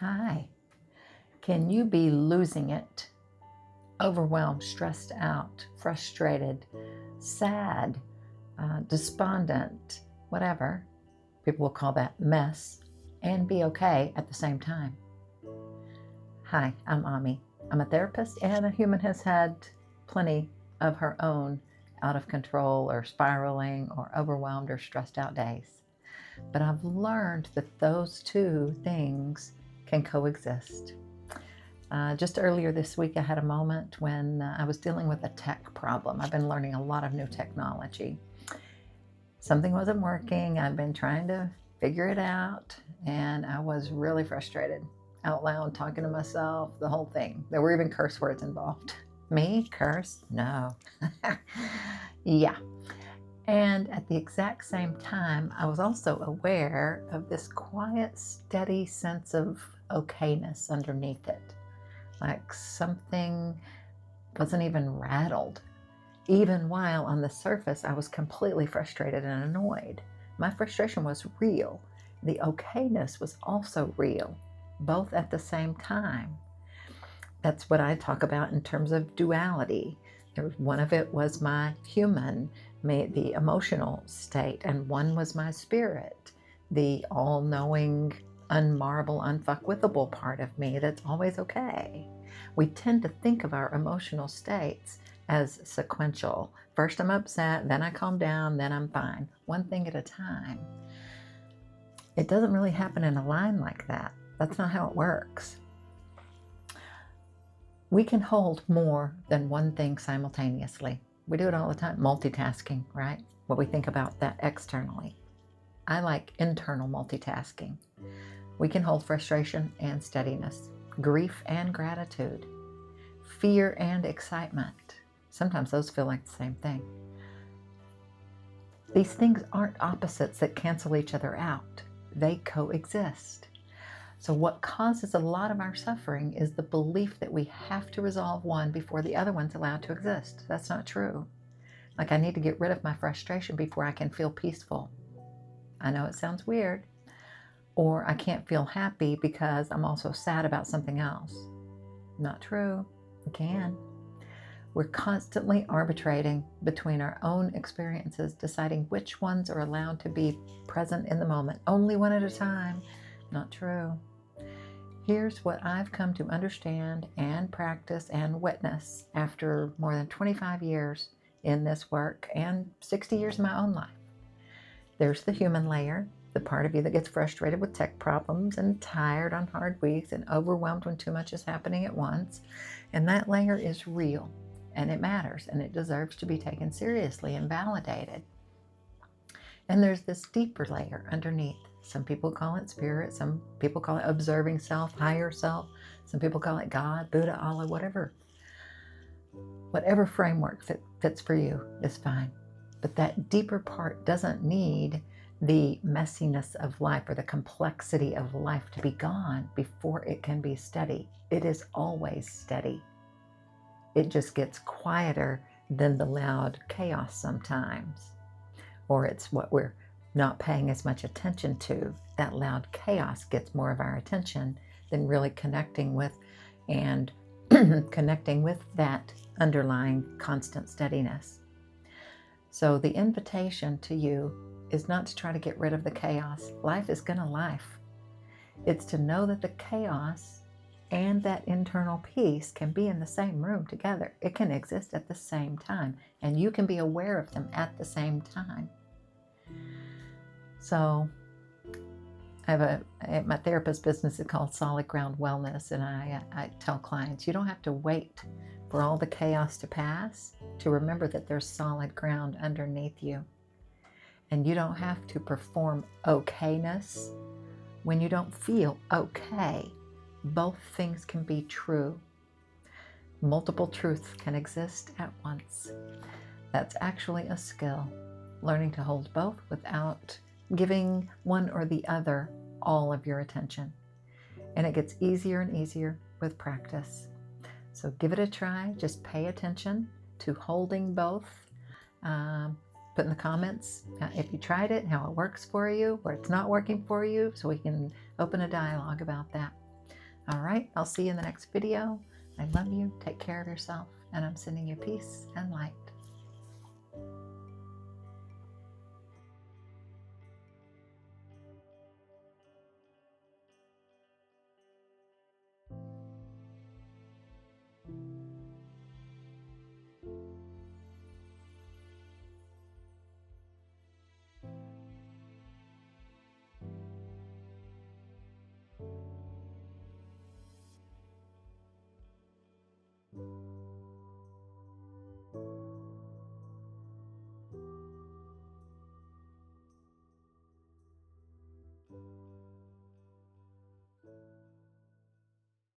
Hi. Can you be losing it, overwhelmed, stressed out, frustrated, sad, despondent, whatever? People will call that mess, and be okay at the same time. Hi, I'm Ahmy. I'm a therapist, and a human has had plenty of her own out of control or spiraling or overwhelmed or stressed out days. But I've learned that those two things can coexist. Just earlier this week, I had a moment when I was dealing with a tech problem. I've been learning a lot of new technology. Something wasn't working. I've been trying to figure it out, and I was really frustrated, out loud, talking to myself, the whole thing. There were even curse words involved. Me? Curse? No. Yeah. And at the exact same time, I was also aware of this quiet, steady sense of okayness underneath it. Like something wasn't even rattled, even while on the surface I was completely frustrated and annoyed. My frustration was real. The okayness was also real, both at the same time. That's what I talk about in terms of duality. One of it was my human, the emotional state, and one was my spirit, the all-knowing, unmarble, unfuckwithable part of me that's always okay. We tend to think of our emotional states as sequential. First I'm upset, then I calm down, then I'm fine. One thing at a time. It doesn't really happen in a line like that. That's not how it works. We can hold more than one thing simultaneously. We do it all the time, multitasking, right? What we think about that externally. I like internal multitasking. We can hold frustration and steadiness, grief and gratitude, fear and excitement. Sometimes those feel like the same thing. These things aren't opposites that cancel each other out. They coexist. So what causes a lot of our suffering is the belief that we have to resolve one before the other one's allowed to exist. That's not true. Like I need to get rid of my frustration before I can feel peaceful. I know it sounds weird. Or I can't feel happy because I'm also sad about something else. Not true. We can. We're constantly arbitrating between our own experiences, deciding which ones are allowed to be present in the moment, only one at a time. Not true. Here's what I've come to understand and practice and witness after more than 25 years in this work and 60 years of my own life. There's the human layer, the part of you that gets frustrated with tech problems and tired on hard weeks and overwhelmed when too much is happening at once. And that layer is real, and it matters, and it deserves to be taken seriously and validated. And there's this deeper layer underneath. Some people call it spirit, some people call it observing self, higher self, some people call it God, Buddha, Allah, whatever. Whatever framework fits for you is fine. But that deeper part doesn't need the messiness of life or the complexity of life to be gone before it can be steady. It is always steady. It just gets quieter than the loud chaos sometimes. Or it's what we're not paying as much attention to. That loud chaos gets more of our attention than really connecting with and connecting with that underlying constant steadiness. So the invitation to you is not to try to get rid of the chaos. Life is gonna life. It's to know that the chaos and that internal peace can be in the same room together. It can exist at the same time, and you can be aware of them at the same time. So my therapist business is called Solid Ground Wellness, and I tell clients, you don't have to wait for all the chaos to pass to remember that there's solid ground underneath you. And you don't have to perform okayness when you don't feel okay. Both things can be true. Multiple truths can exist at once. That's actually a skill, learning to hold both without giving one or the other all of your attention. And it gets easier and easier with practice. So give it a try. Just pay attention to holding both. Put in the comments if you tried it, how it works for you, or it's not working for you, so we can open a dialogue about that. All right, I'll see you in the next video. I love you. Take care of yourself. And I'm sending you peace and light.